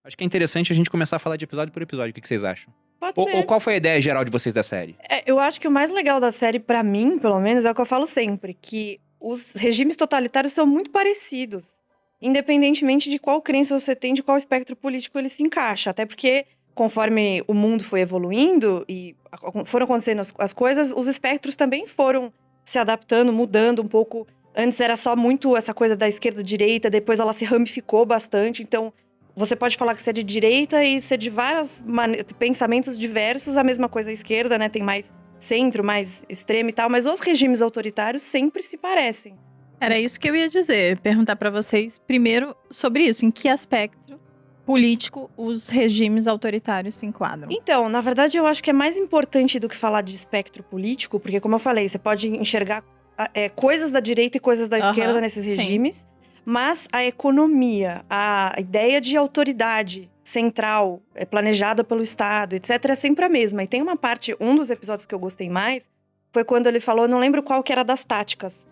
Acho que é interessante a gente começar a falar de episódio por episódio. O que vocês acham? Pode ser. Ou qual foi a ideia geral de vocês da série? Eu acho que o mais legal da série, pra mim, pelo menos, é o que eu falo sempre. Que os regimes totalitários são muito parecidos. Independentemente de qual crença você tem, de qual espectro político ele se encaixa. Até porque, conforme o mundo foi evoluindo e foram acontecendo as coisas, os espectros também foram se adaptando, mudando um pouco. Antes era só muito essa coisa da esquerda-direita, depois ela se ramificou bastante. Então, você pode falar que você é de direita e ser de vários pensamentos diversos. A mesma coisa à esquerda, né? Tem mais centro, mais extremo e tal. Mas os regimes autoritários sempre se parecem. Era isso que eu ia dizer. Perguntar pra vocês, primeiro, sobre isso. Em que aspecto político os regimes autoritários se enquadram? Então, na verdade, eu acho que é mais importante do que falar de espectro político. Porque, como eu falei, você pode enxergar coisas da direita e coisas da esquerda nesses regimes. Sim. Mas a economia, a ideia de autoridade central, planejada pelo Estado, etc., é sempre a mesma. E tem uma parte, um dos episódios que eu gostei mais, foi quando ele falou, não lembro qual que era das táticas,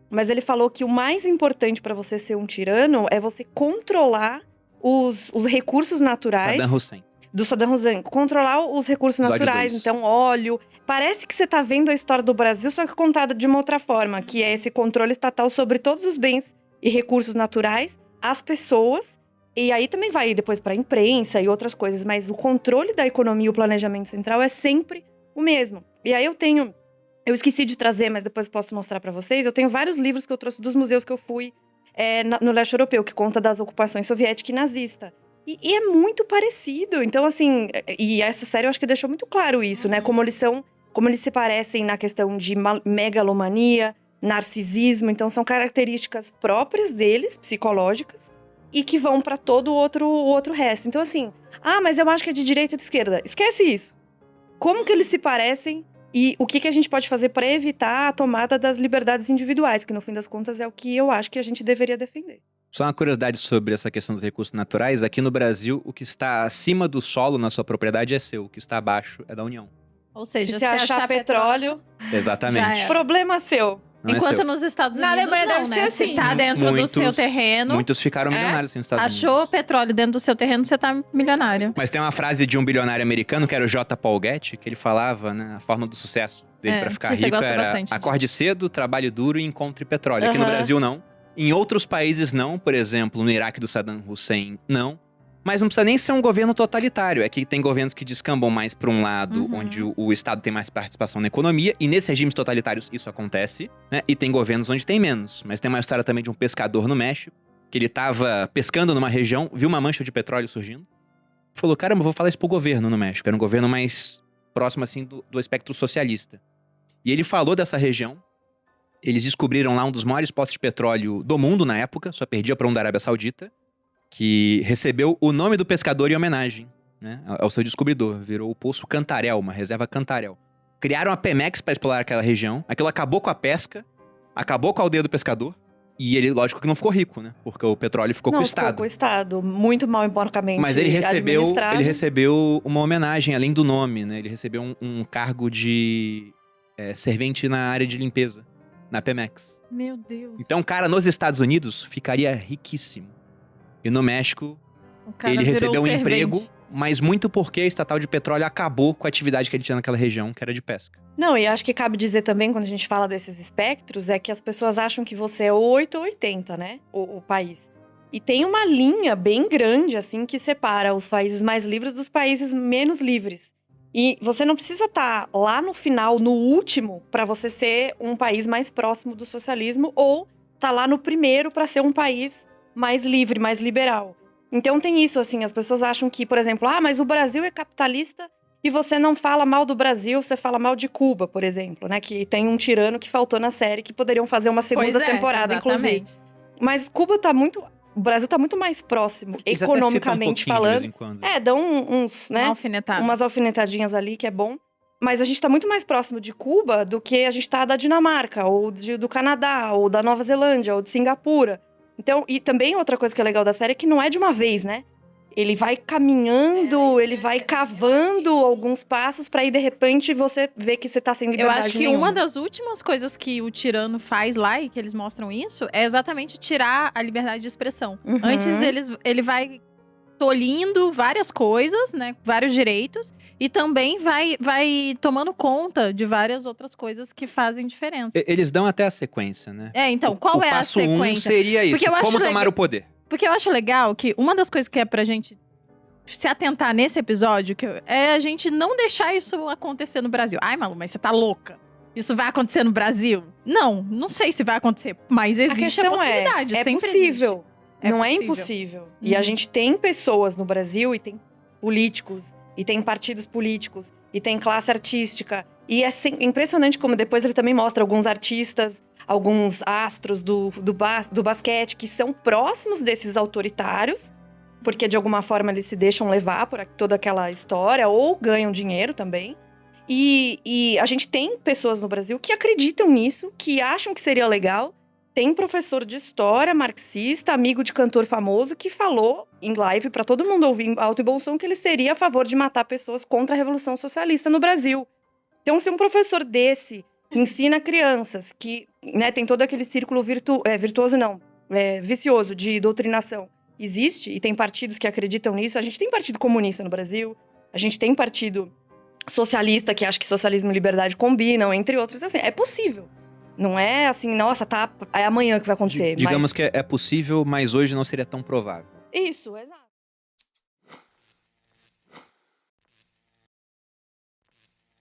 mas ele falou que o mais importante para você ser um tirano é você controlar os recursos naturais. Saddam Hussein. Do Saddam Hussein. Controlar os recursos naturais, então óleo. Parece que você tá vendo a história do Brasil, só que contada de uma outra forma, que é esse controle estatal sobre todos os bens e recursos naturais, as pessoas, e aí também vai depois para a imprensa e outras coisas, mas o controle da economia e o planejamento central é sempre o mesmo. E aí eu esqueci de trazer, mas depois posso mostrar para vocês, eu tenho vários livros que eu trouxe dos museus que eu fui no leste europeu, que conta das ocupações soviética e nazista. E é muito parecido, então assim, e essa série eu acho que deixou muito claro isso, né, como eles se parecem na questão de megalomania, narcisismo, então são características próprias deles, psicológicas, e que vão para todo o outro resto. Então assim, mas eu acho que é de direita ou de esquerda. Esquece isso. Como que eles se parecem e o que a gente pode fazer para evitar a tomada das liberdades individuais, que no fim das contas é o que eu acho que a gente deveria defender. Só uma curiosidade sobre essa questão dos recursos naturais. Aqui no Brasil, o que está acima do solo na sua propriedade é seu, o que está abaixo é da União. Ou seja, se você achar petróleo… Exatamente. Problema seu. Não enquanto é nos Estados Unidos, Na Alemanha não, deve né? ser assim. Se tá dentro do seu terreno… Muitos ficaram milionários nos Estados Unidos. Achou petróleo dentro do seu terreno, você tá milionário. Mas tem uma frase de um bilionário americano, que era o J. Paul Getty, que ele falava, né, a forma do sucesso dele pra ficar rico era acorde cedo, trabalhe duro e encontre petróleo. Aqui no Brasil, não. Em outros países, não. Por exemplo, no Iraque do Saddam Hussein, não. Mas não precisa nem ser um governo totalitário. É que tem governos que descambam mais para um lado, onde o Estado tem mais participação na economia. E nesses regimes totalitários isso acontece, né? E tem governos onde tem menos. Mas tem uma história também de um pescador no México, que ele tava pescando numa região, viu uma mancha de petróleo surgindo. Falou, caramba, vou falar isso pro governo no México. Era um governo mais próximo, assim, do espectro socialista. E ele falou dessa região. Eles descobriram lá um dos maiores poços de petróleo do mundo na época, só perdia para um da Arábia Saudita, que recebeu o nome do pescador em homenagem, né, ao seu descobridor. Virou o Poço Cantarel, uma reserva Cantarel. Criaram a Pemex para explorar aquela região. Aquilo acabou com a pesca, acabou com a aldeia do pescador. E ele, lógico que não ficou rico, né? Porque o petróleo ficou com o Estado. Não, ficou com o Estado. Muito mal e porcamente. Mas ele recebeu uma homenagem, além do nome, né? Ele recebeu um cargo de servente na área de limpeza, na Pemex. Meu Deus. Então, o cara nos Estados Unidos ficaria riquíssimo. E no México, ele recebeu um emprego, mas muito porque a estatal de petróleo acabou com a atividade que ele tinha naquela região, que era de pesca. Não, e acho que cabe dizer também, quando a gente fala desses espectros, é que as pessoas acham que você é 8 ou 80, né? O país. E tem uma linha bem grande, assim, que separa os países mais livres dos países menos livres. E você não precisa estar lá no final, no último, para você ser um país mais próximo do socialismo, ou tá lá no primeiro para ser um país mais livre, mais liberal. Então tem isso, assim, as pessoas acham que, por exemplo, mas o Brasil é capitalista e você não fala mal do Brasil, você fala mal de Cuba, por exemplo, né? Que tem um tirano que faltou na série, que poderiam fazer uma segunda temporada, inclusive. Mas Cuba tá muito… O Brasil tá muito mais próximo, eles economicamente falando. De vez em quando. Dão uns, né? Umas alfinetadinhas ali, que é bom. Mas a gente tá muito mais próximo de Cuba do que a gente tá da Dinamarca, ou do Canadá, ou da Nova Zelândia, ou de Singapura. Então, e também outra coisa que é legal da série é que não é de uma vez, né? Ele vai caminhando, ele vai cavando alguns passos pra aí, de repente, você ver que você tá sem liberdade Eu acho que nenhuma. uma das últimas coisas que o tirano faz lá, e que eles mostram isso, é exatamente tirar a liberdade de expressão. Antes, ele vai tolhindo várias coisas, né? Vários direitos. E também vai tomando conta de várias outras coisas que fazem diferença. Eles dão até a sequência, né? Então, qual é a sequência? O passo 1 seria isso, como tomar o poder. Porque eu acho legal que uma das coisas que é pra gente se atentar nesse episódio é a gente não deixar isso acontecer no Brasil. Ai, Malu, mas você tá louca. Isso vai acontecer no Brasil? Não sei se vai acontecer, mas existe a possibilidade. É sempre possível. Não é impossível. E a gente tem pessoas no Brasil, e tem políticos, e tem partidos políticos, e tem classe artística. E é impressionante como depois ele também mostra alguns artistas, alguns astros do basquete que são próximos desses autoritários, porque de alguma forma eles se deixam levar por toda aquela história, ou ganham dinheiro também. E a gente tem pessoas no Brasil que acreditam nisso, que acham que seria legal. Tem professor de história marxista, amigo de cantor famoso, que falou em live para todo mundo ouvir em alto e bom som que ele seria a favor de matar pessoas contra a Revolução Socialista no Brasil. Então, se um professor desse ensina crianças que, né, tem todo aquele círculo vicioso de doutrinação, existe, e tem partidos que acreditam nisso. A gente tem partido comunista no Brasil, a gente tem partido socialista que acha que socialismo e liberdade combinam, entre outros. Assim, é possível. Não é assim, nossa, é amanhã que vai acontecer. Digamos que é possível, mas hoje não seria tão provável. Isso, exato.